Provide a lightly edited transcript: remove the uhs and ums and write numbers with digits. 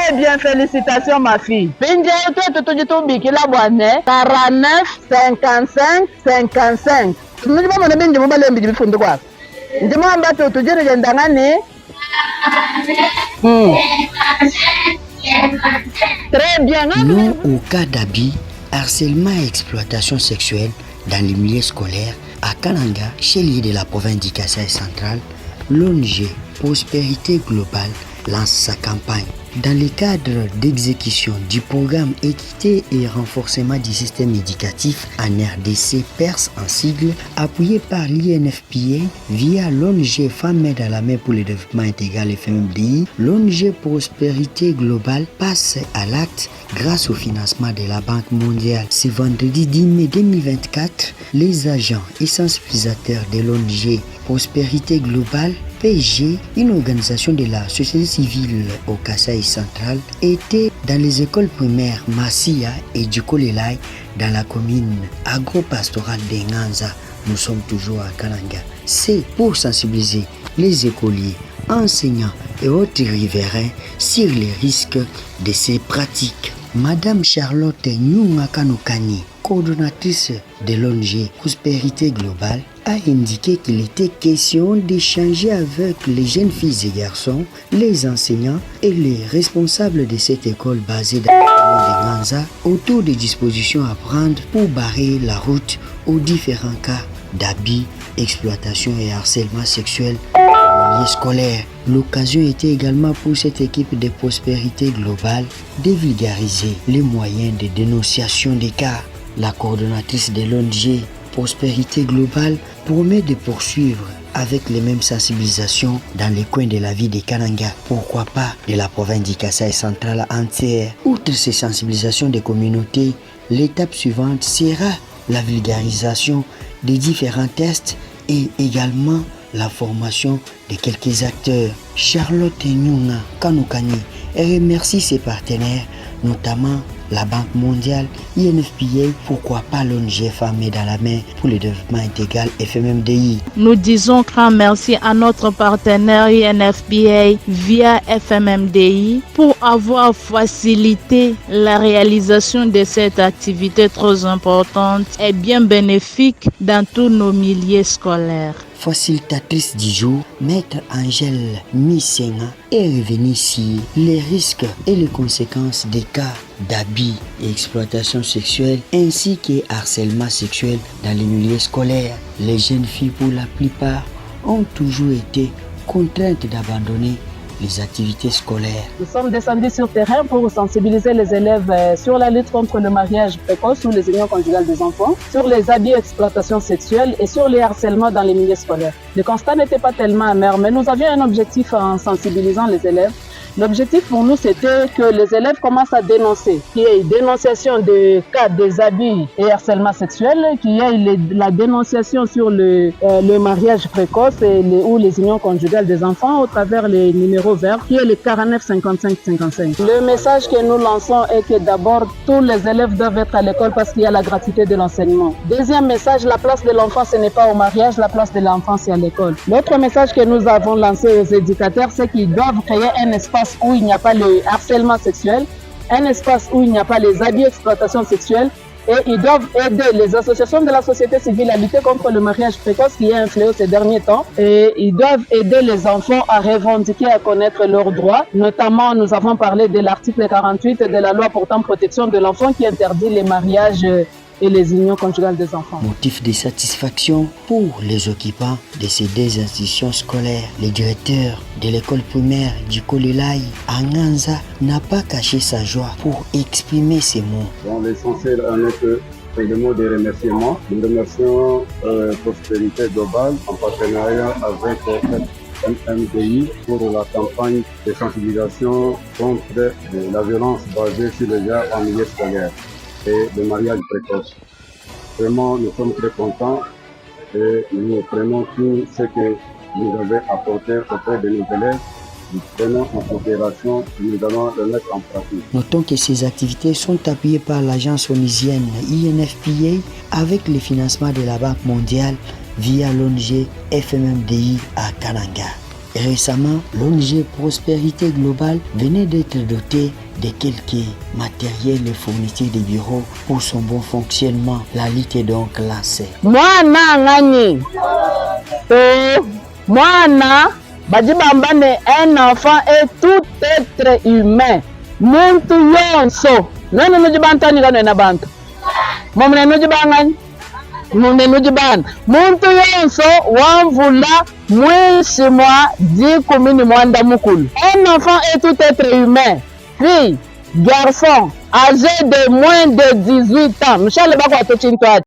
Très bien, félicitations ma fille. 49 55 55. Très bien. Non au cas d'abus, harcèlement et exploitation sexuelle dans les milieux scolaires à Kananga, chef-lieu de la province du Kasaï central, l'ONG Prospérité Globale lance sa campagne. Dans le cadre d'exécution du programme Équité et renforcement du système éducatif en RDC Perse en sigle, appuyé par l'INFPA via l'ONG Femmes à la main pour le développement intégral FMDI, l'ONG Prospérité Globale passe à l'acte grâce au financement de la Banque mondiale. Ce vendredi 10 mai 2024, les agents et sensibilisateurs de l'ONG Prospérité Globale PG, une organisation de la société civile au Kasaï central, était dans les écoles primaires Massia et Djukolelai dans la commune agro-pastorale de Nganza. Nous sommes toujours à Kananga. C'est pour sensibiliser les écoliers, enseignants et autres riverains sur les risques de ces pratiques. Madame Charlotte Nyunga Kanokani, coordonnatrice de l'ONG Prospérité Globale, a indiqué qu'il était question d'échanger avec les jeunes filles et garçons, les enseignants et les responsables de cette école basée dans la commune de Nganza autour des dispositions à prendre pour barrer la route aux différents cas d'abus, exploitation et harcèlement sexuel au milieu scolaire. L'occasion était également pour cette équipe de Prospérité Globale de vulgariser les moyens de dénonciation des cas. La coordonnatrice de l'ONG Prospérité Globale promet de poursuivre avec les mêmes sensibilisations dans les coins de la ville de Kananga, pourquoi pas de la province du Kasaï central entière. Outre ces sensibilisations des communautés, l'étape suivante sera la vulgarisation des différents tests et également la formation de quelques acteurs. Charlotte Nyunga Kanokani remercie ses partenaires, notamment la Banque mondiale, INFPA, pourquoi pas l'ONG Femmes dans la main pour le développement intégral FMMDI. Nous disons grand merci à notre partenaire INFPA via FMMDI pour avoir facilité la réalisation de cette activité trop importante et bien bénéfique dans tous nos milieux scolaires. Facilitatrice du jour, Maître Angèle Missenga est revenue sur les risques et les conséquences des cas d'abus et exploitation sexuelle ainsi que harcèlement sexuel dans les milieux scolaires. Les jeunes filles pour la plupart ont toujours été contraintes d'abandonner les activités scolaires. Nous sommes descendus sur terrain pour sensibiliser les élèves sur la lutte contre le mariage précoce ou les unions conjugales des enfants, sur les abus et exploitations sexuelles et sur les harcèlements dans les milieux scolaires. Le constat n'était pas tellement amer, mais nous avions un objectif en sensibilisant les élèves. L'objectif pour nous, c'était que les élèves commencent à dénoncer, qu'il y ait une dénonciation des cas des abus et harcèlement sexuel, qu'il y ait la dénonciation sur le mariage précoce ou les unions conjugales des enfants au travers les numéros verts, qui est le 49 55 55. Le message que nous lançons est que d'abord, tous les élèves doivent être à l'école parce qu'il y a la gratuité de l'enseignement. Deuxième message, la place de l'enfant, ce n'est pas au mariage, la place de l'enfant, c'est à l'école. L'autre message que nous avons lancé aux éducateurs, c'est qu'ils doivent créer un espace où il n'y a pas le harcèlement sexuel, un espace où il n'y a pas les abus et exploitations sexuelles, et ils doivent aider les associations de la société civile à lutter contre le mariage précoce qui est un fléau ces derniers temps, et ils doivent aider les enfants à revendiquer, à connaître leurs droits. Notamment, nous avons parlé de l'article 48 de la loi portant protection de l'enfant qui interdit les mariages et les unions conjugales des enfants. Motif de satisfaction pour les occupants de ces deux institutions scolaires. Le directeur de l'école primaire du Kolelai à Nganza n'a pas caché sa joie pour exprimer ces mots. Bon, l'essentiel en est que c'est le mot de remerciement. Nous remercions Prospérité Globale en partenariat avec MDI pour la campagne de sensibilisation contre la violence basée sur les genres en milieu scolaire et le mariage précoce. Vraiment, nous sommes très contents et nous prenons tout ce que vous avez apporté auprès de nos élèves. Nous prenons en considération et nous allons le mettre en pratique. Notons que ces activités sont appuyées par l'agence onisienne INFPA avec le financement de la Banque mondiale via l'ONG FMMDI à Kananga. Récemment, l'ONG Prospérité Globale venait d'être dotée de quelques matériels et fournitures de bureaux pour son bon fonctionnement. La lutte est donc lancée. Mwana ngani. Mwana bajibambane, un enfant est tout être humain. Muntu yonso. Nani nujibantani kano ena bantu. Momne nujibangani. Momne nujibana. Muntu yonso wamvula mwishi mwa dikumini mwanda mukulu. Un enfant est tout être humain. Fille, garçon, âgé de moins de 18 ans. Michel Bakwa Tochintoat.